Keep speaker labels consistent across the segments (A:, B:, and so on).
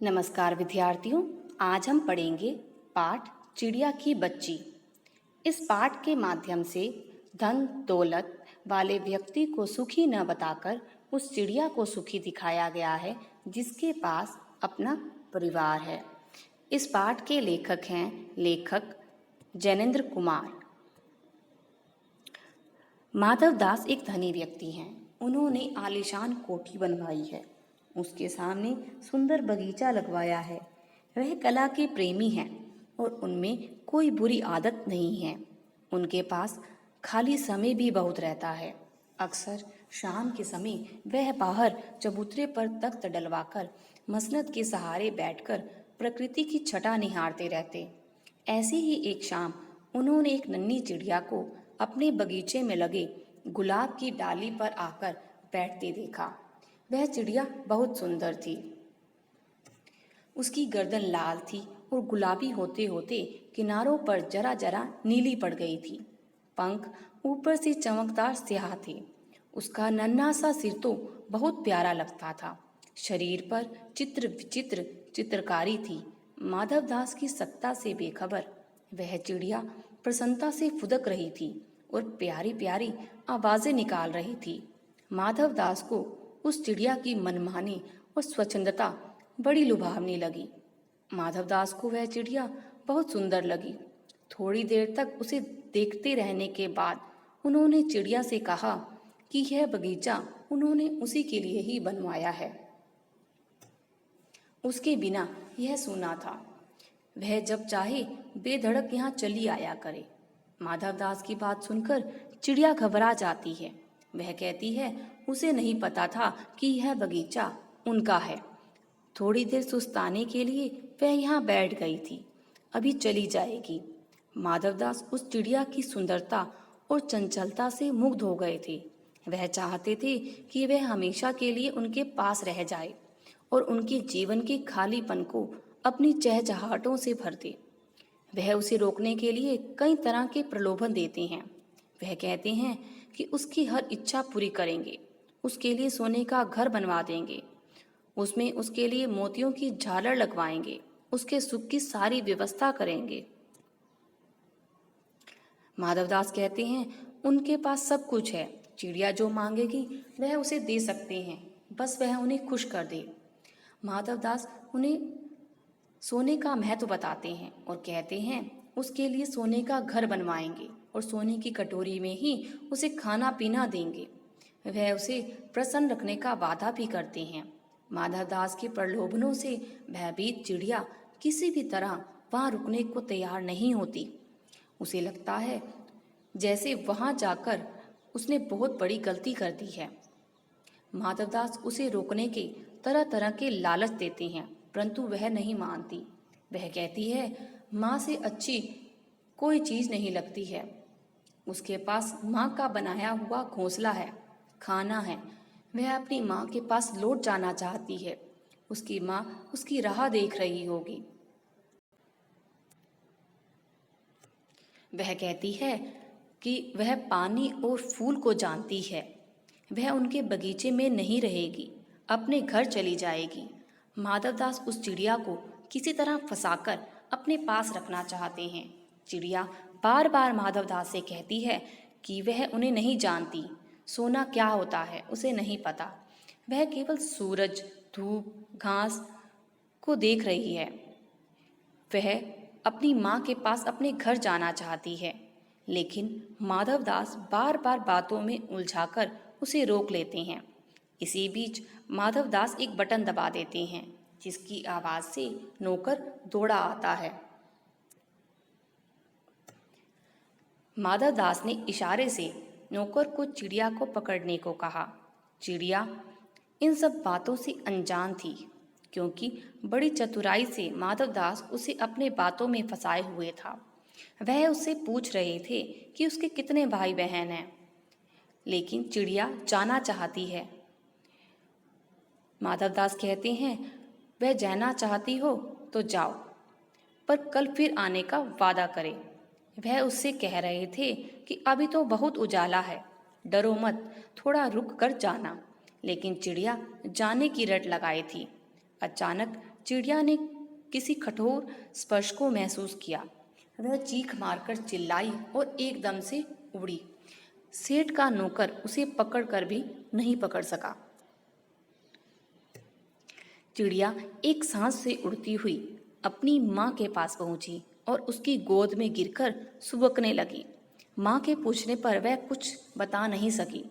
A: नमस्कार विद्यार्थियों, आज हम पढ़ेंगे पाठ चिड़िया की बच्ची। इस पाठ के माध्यम से धन दौलत वाले व्यक्ति को सुखी न बताकर उस चिड़िया को सुखी दिखाया गया है जिसके पास अपना परिवार है। इस पाठ के लेखक हैं लेखक जैनेन्द्र कुमार। माधव दास एक धनी व्यक्ति हैं। उन्होंने आलीशान कोठी बनवाई है। उसके सामने सुंदर बगीचा लगवाया है। वह कला के प्रेमी हैं और उनमें कोई बुरी आदत नहीं है। उनके पास खाली समय भी बहुत रहता है। अक्सर शाम के समय वह बाहर चबूतरे पर तख्त डलवाकर मसनद के सहारे बैठकर प्रकृति की छटा निहारते रहते। ऐसी ही एक शाम उन्होंने एक नन्ही चिड़िया को अपने बगीचे में लगे गुलाब की डाली पर आकर बैठते देखा। वह चिड़िया बहुत सुंदर थी। उसकी गर्दन लाल थी और गुलाबी होते होते किनारों पर जरा जरा नीली पड़ गई थी। पंख ऊपर से चमकदार स्याह थे। उसका नन्हा सा सिर तो बहुत प्यारा लगता था। शरीर पर चित्र विचित्र चित्रकारी थी। माधव दास की सत्ता से बेखबर वह चिड़िया प्रसन्नता से फुदक रही थी और प्यारी प्यारी आवाजें निकाल रही थी। माधव दास को उस चिड़िया की मनमानी और स्वच्छंदता बड़ी लुभावनी लगी। माधव दास को वह चिड़िया बहुत सुंदर लगी। थोड़ी देर तक उसे देखते रहने के बाद उन्होंने चिड़िया से कहा कि यह बगीचा उन्होंने उसी के लिए ही बनवाया है। उसके बिना यह सूना था। वह जब चाहे बेधड़क यहाँ चली आया करे। माधव दास की बात सुनकर चिड़िया घबरा जाती है। वह कहती है उसे नहीं पता था कि यह बगीचा उनका है। थोड़ी देर सुस्ताने के लिए वह यहाँ बैठ गई थी। अभी चली जाएगी। माधव दास उस चिड़िया की सुंदरता और चंचलता से मुग्ध हो गए थे। वह चाहते थे कि वह हमेशा के लिए उनके पास रह जाए और उनके जीवन के खालीपन को अपनी चहचहाहटों से भर दे। वह उसे रोकने के लिए कई तरह के प्रलोभन देते हैं। वह कहते हैं कि उसकी हर इच्छा पूरी करेंगे, उसके लिए सोने का घर बनवा देंगे, उसमें उसके लिए मोतियों की झालर लगवाएंगे, उसके सुख की सारी व्यवस्था करेंगे। माधवदास कहते हैं उनके पास सब कुछ है। चिड़िया जो मांगेगी वह उसे दे सकते हैं, बस वह उन्हें खुश कर दे। माधवदास उन्हें सोने का महत्व बताते हैं और कहते हैं उसके लिए सोने का घर बनवाएंगे और सोने की कटोरी में ही उसे खाना पीना देंगे। वह उसे प्रसन्न रखने का वादा भी करते हैं। माधवदास के प्रलोभनों से भयभीत चिड़िया किसी भी तरह वहां रुकने को तैयार नहीं होती। उसे लगता है जैसे वहां जाकर उसने बहुत बड़ी गलती कर दी है। माधवदास उसे रोकने के तरह तरह के लालच देते हैं, परंतु वह नहीं मानती। वह कहती है माँ से अच्छी कोई चीज नहीं लगती है। उसके पास माँ का बनाया हुआ घोंसला है, खाना है। वह अपनी माँ के पास लौट जाना चाहती है। उसकी माँ उसकी राह देख रही होगी। वह कहती है कि वह पानी और फूल को जानती है। वह उनके बगीचे में नहीं रहेगी, अपने घर चली जाएगी। माधवदास उस चिड़िया को किसी तरह फंसाकर अपने पास रखना चाहते हैं। चिड़िया बार बार माधवदास से कहती है कि वह उन्हें नहीं जानती, सोना क्या होता है उसे नहीं पता। वह केवल सूरज, धूप, घास को देख रही है। वह अपनी माँ के पास अपने घर जाना चाहती है, लेकिन माधवदास बार बार बातों में उलझाकर उसे रोक लेते हैं। इसी बीच माधवदास एक बटन दबा देते हैं, जिसकी आवाज से नौकर दौड़ा आता है। माधवदास ने इशारे से नौकर को चिड़िया को पकड़ने को कहा। चिड़िया इन सब बातों से अनजान थी, क्योंकि बड़ी चतुराई से माधवदास उसे अपने बातों में फंसाए हुए था। वह उससे पूछ रहे थे कि उसके कितने भाई बहन हैं, लेकिन चिड़िया जाना चाहती है। माधवदास कहते हैं वह जाना चाहती हो तो जाओ, पर कल फिर आने का वादा करे। वह उससे कह रहे थे कि अभी तो बहुत उजाला है, डरो मत, थोड़ा रुक कर जाना। लेकिन चिड़िया जाने की रट लगाई थी। अचानक चिड़िया ने किसी कठोर स्पर्श को महसूस किया। वह चीख मारकर चिल्लाई और एकदम से उड़ी। सेठ का नौकर उसे पकड़कर भी नहीं पकड़ सका। चिड़िया एक सांस से उड़ती हुई अपनी माँ के पास पहुंची और उसकी गोद में गिरकर सुबकने लगी। माँ के पूछने पर वह कुछ बता नहीं सकी।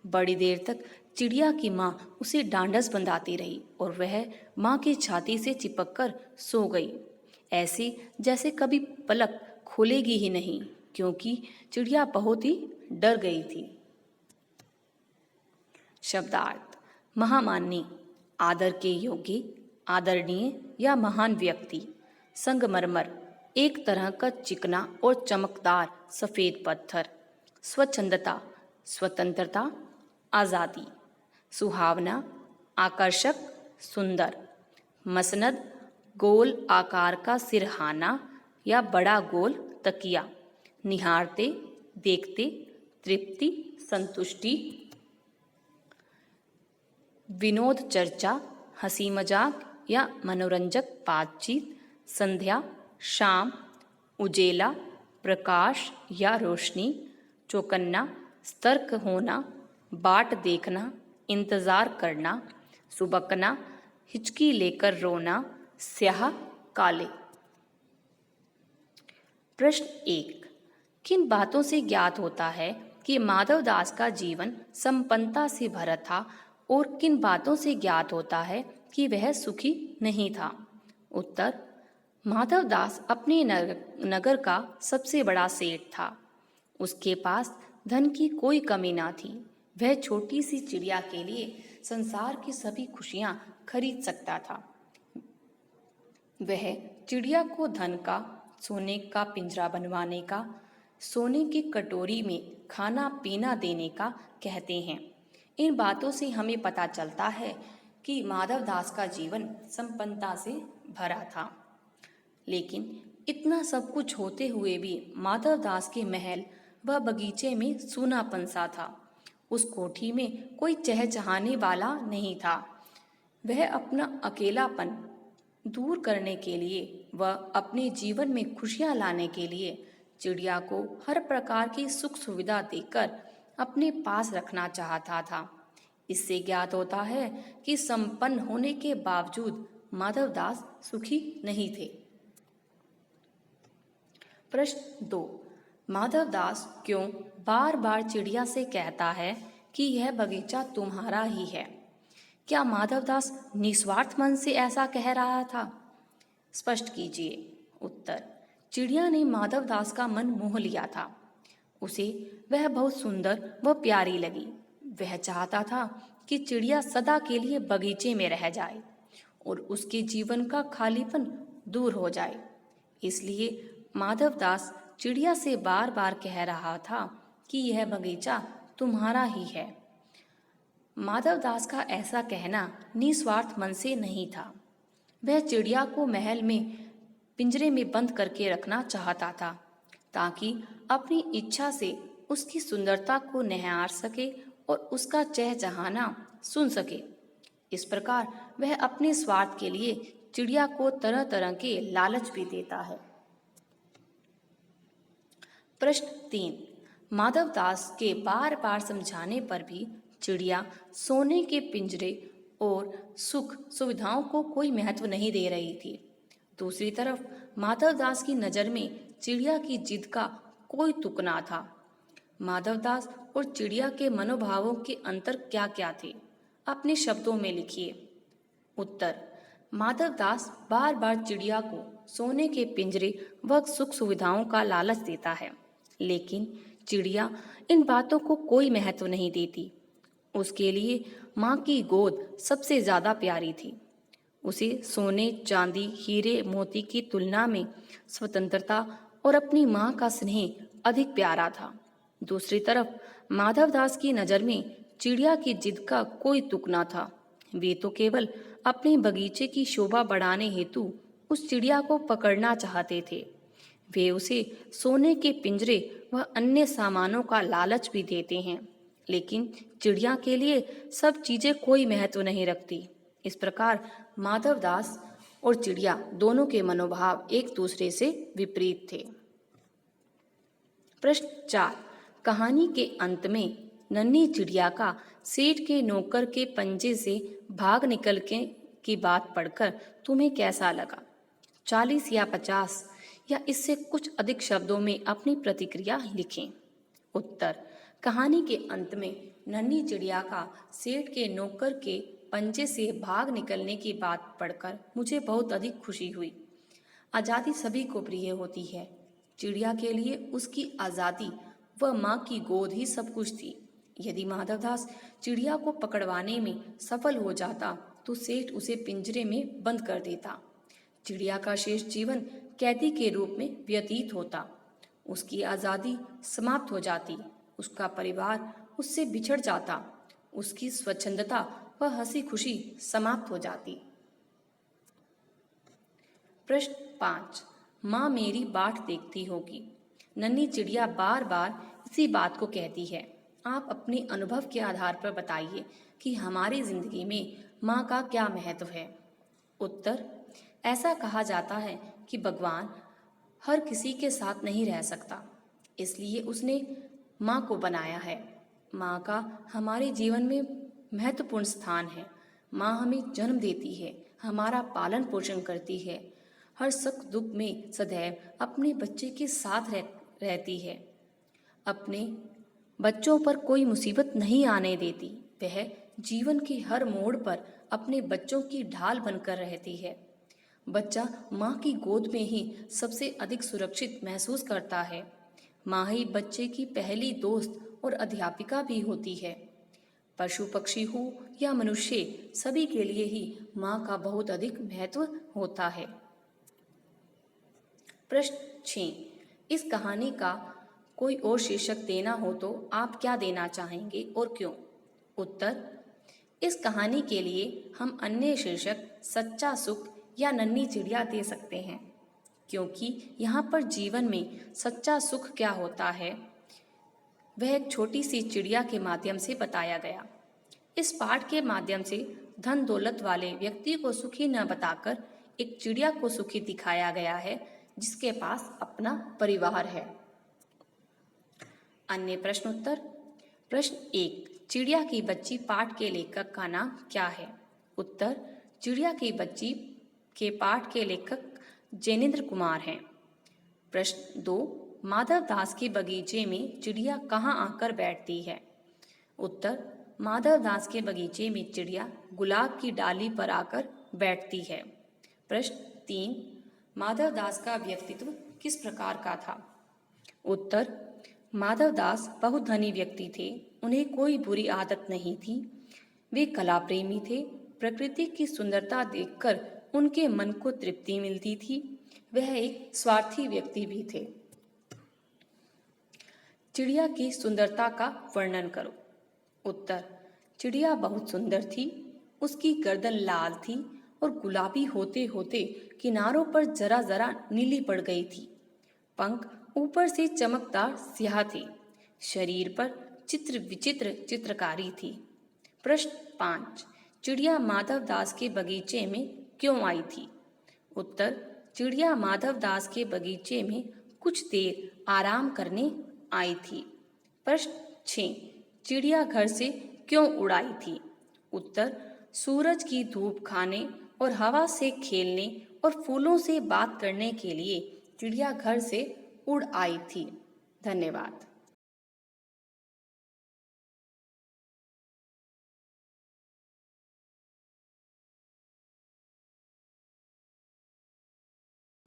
A: बड़ी देर तक चिड़िया की माँ उसे ढांढस बंधाती रही और वह माँ की छाती से चिपककर सो गई, ऐसे जैसे कभी पलक खोलेगी ही नहीं, क्योंकि चिड़िया बहुत ही डर गई थी। शब्दार्थ: महामान्य, आदर के योग्य, आदरणीय या महान व्यक्ति। संगमरमर, एक तरह का चिकना और चमकदार सफेद पत्थर। स्वच्छंदता, स्वतंत्रता, आज़ादी। सुहावना, आकर्षक, सुंदर। मसनद, गोल आकार का सिरहाना या बड़ा गोल तकिया। निहारते, देखते, तृप्ति, संतुष्टि। विनोद, चर्चा, हंसी मजाक या मनोरंजक बातचीत। संध्या, शाम, उजेला, प्रकाश या रोशनी। चौकन्ना, सतर्क होना, बाट देखना, इंतजार करना। सुबकना, हिचकी लेकर रोना, स्याह, काले। प्रश्न 1. किन बातों से ज्ञात होता है कि माधवदास का जीवन संपन्नता से भरा था और किन बातों से ज्ञात होता है कि वह सुखी नहीं था? उत्तर: माधवदास अपने नगर का सबसे बड़ा सेठ था। उसके पास धन की कोई कमी ना थी। वह छोटी सी चिड़िया के लिए संसार की सभी खुशियां खरीद सकता था। वह चिड़िया को धन का, सोने का पिंजरा बनवाने का, सोने की कटोरी में खाना पीना देने का कहते हैं। इन बातों से हमें पता चलता है कि माधवदास का जीवन संपन्नता से भरा था। लेकिन इतना सब कुछ होते हुए भी माधवदास के महल व बगीचे में सूनापन सा था। उस कोठी में कोई चहचहाने वाला नहीं था। वह अपना अकेलापन दूर करने के लिए व अपने जीवन में खुशियां लाने के लिए चिड़िया को हर प्रकार की सुख सुविधा देकर अपने पास रखना चाहता था। इससे ज्ञात होता है कि संपन्न होने के बावजूद माधवदास सुखी नहीं थे। प्रश्न 2. माधवदास क्यों बार बार चिड़िया से कहता है कि यह बगीचा तुम्हारा ही है? क्या माधवदास निस्वार्थ मन से ऐसा कह रहा था? स्पष्ट कीजिए। उत्तर: चिड़िया ने माधवदास का मन मोह लिया था। उसे वह बहुत सुंदर व प्यारी लगी। वह चाहता था कि चिड़िया सदा के लिए बगीचे में रह जाए और उसके जीवन का खालीपन दूर हो जाए। इसलिए माधवदास चिड़िया से बार बार कह रहा था कि यह बगीचा तुम्हारा ही है। माधवदास का ऐसा कहना निस्वार्थ मन से नहीं था। वह चिड़िया को महल में पिंजरे में बंद करके रखना चाहता था ताकि अपनी इच्छा से उसकी सुंदरता को निहार सके और उसका चहचहाना सुन सके। इस प्रकार वह अपने स्वार्थ के लिए चिड़िया को तरह तरह के लालच भी देता है। प्रश्न 3. माधवदास के बार बार समझाने पर भी चिड़िया सोने के पिंजरे और सुख सुविधाओं को कोई महत्व नहीं दे रही थी। दूसरी तरफ माधवदास की नज़र में चिड़िया की जिद का कोई तुक ना था। माधवदास और चिड़िया के मनोभावों के अंतर क्या क्या थे? अपने शब्दों में लिखिए। उत्तर: माधवदास बार बार चिड़िया को सोने के पिंजरे व सुख सुविधाओं का लालच देता है, लेकिन चिड़िया इन बातों को कोई महत्व नहीं देती। उसके लिए माँ की गोद सबसे ज़्यादा प्यारी थी। उसे सोने, चांदी, हीरे, मोती की तुलना में स्वतंत्रता और अपनी माँ का स्नेह अधिक प्यारा था। दूसरी तरफ माधवदास की नज़र में चिड़िया की जिद का कोई तुक न था। वे तो केवल अपने बगीचे की शोभा बढ़ाने हेतु उस चिड़िया को पकड़ना चाहते थे। वे उसे सोने के पिंजरे व अन्य सामानों का लालच भी देते हैं, लेकिन चिड़िया के लिए सब चीजें कोई महत्व नहीं रखती। इस प्रकार माधवदास और चिड़िया दोनों के मनोभाव एक दूसरे से विपरीत थे। प्रश्न 4। कहानी के अंत में नन्ही चिड़िया का सेठ के नौकर के पंजे से भाग निकलने की बात पढ़कर तुम्हें कैसा लगा? 40 या 50 या इससे कुछ अधिक शब्दों में अपनी प्रतिक्रिया लिखें। उत्तर। कहानी के अंत में नन्ही चिड़िया का सेठ के नौकर के पंजे से भाग निकलने की बात पढ़कर मुझे बहुत अधिक खुशी हुई। आज़ादी सभी को प्रिय होती है। चिड़िया के लिए उसकी आज़ादी व माँ की गोद ही सब कुछ थी। यदि माधवदास चिड़िया को पकड़वाने में सफल हो जाता तो सेठ उसे पिंजरे में बंद कर देता। चिड़िया का शेष जीवन कैदी के रूप में व्यतीत होता। उसकी आज़ादी समाप्त हो जाती। उसका परिवार उससे बिछड़ जाता। उसकी स्वच्छंदता व हंसी खुशी समाप्त हो जाती। प्रश्न 5। माँ मेरी बाट देखती होगी। नन्ही चिड़िया बार बार इसी बात को कहती है। आप अपने अनुभव के आधार पर बताइए कि हमारी जिंदगी में माँ का क्या महत्व है। उत्तर। ऐसा कहा जाता है कि भगवान हर किसी के साथ नहीं रह सकता, इसलिए उसने माँ को बनाया है। माँ का हमारे जीवन में महत्वपूर्ण स्थान है। माँ हमें जन्म देती है, हमारा पालन पोषण करती है, हर सुख दुख में सदैव अपने बच्चे के साथ रहती है, अपने बच्चों पर कोई मुसीबत नहीं आने देती। वह जीवन के हर मोड़ पर अपने बच्चों की ढाल बनकर रहती है। बच्चा माँ की गोद में ही सबसे अधिक सुरक्षित महसूस करता है। माँ ही बच्चे की पहली दोस्त और अध्यापिका भी होती है। पशु पक्षी हो या मनुष्य, सभी के लिए ही माँ का बहुत अधिक महत्व होता है। प्रश्न 6। इस कहानी का कोई और शीर्षक देना हो तो आप क्या देना चाहेंगे और क्यों? उत्तर। इस कहानी के लिए हम अन्य शीर्षक सच्चा सुख या नन्ही चिड़िया दे सकते हैं, क्योंकि यहाँ पर जीवन में सच्चा सुख क्या होता है वह एक छोटी सी चिड़िया के माध्यम से बताया गया। इस पाठ के माध्यम से धन दौलत वाले व्यक्ति को सुखी न बताकर एक चिड़िया को सुखी दिखाया गया है, जिसके पास अपना परिवार है। अन्य प्रश्न उत्तर। प्रश्न 1। चिड़िया की बच्ची पाठ के लेखक का नाम क्या है? उत्तर। चिड़िया की बच्ची के पाठ के लेखक जैनेन्द्र कुमार हैं। प्रश्न 2। माधवदास के बगीचे में चिड़िया कहाँ आकर बैठती है? उत्तर। माधवदास के बगीचे में चिड़िया गुलाब की डाली पर आकर बैठती है। प्रश्न 3। माधवदास का व्यक्तित्व किस प्रकार का था? उत्तर। माधवदास बहुत धनी व्यक्ति थे। उन्हें कोई बुरी आदत नहीं थी। वे कला प्रेमी थे। प्रकृति की सुंदरता देखकर उनके मन को तृप्ति मिलती थी। वह एक स्वार्थी व्यक्ति भी थे। चिड़िया की सुंदरता का वर्णन करो। उत्तर। चिड़िया बहुत सुंदर थी। उसकी गर्दन लाल थी और गुलाबी होते होते किनारों पर जरा जरा नीली पड़ गई थी। पंख ऊपर से चमकदार स्याह थे। शरीर पर चित्र विचित्र चित्रकारी थी। प्रश्न 5। चिड़िया माधवदास के बगीचे में क्यों आई थी? उत्तर। चिड़िया माधवदास के बगीचे में कुछ देर आराम करने आई थी। प्रश्न 6। चिड़िया घर से क्यों उड़ाई थी? उत्तर। सूरज की धूप खाने और हवा से खेलने और फूलों से बात करने के लिए चिड़िया घर से उड़ आई थी। धन्यवाद।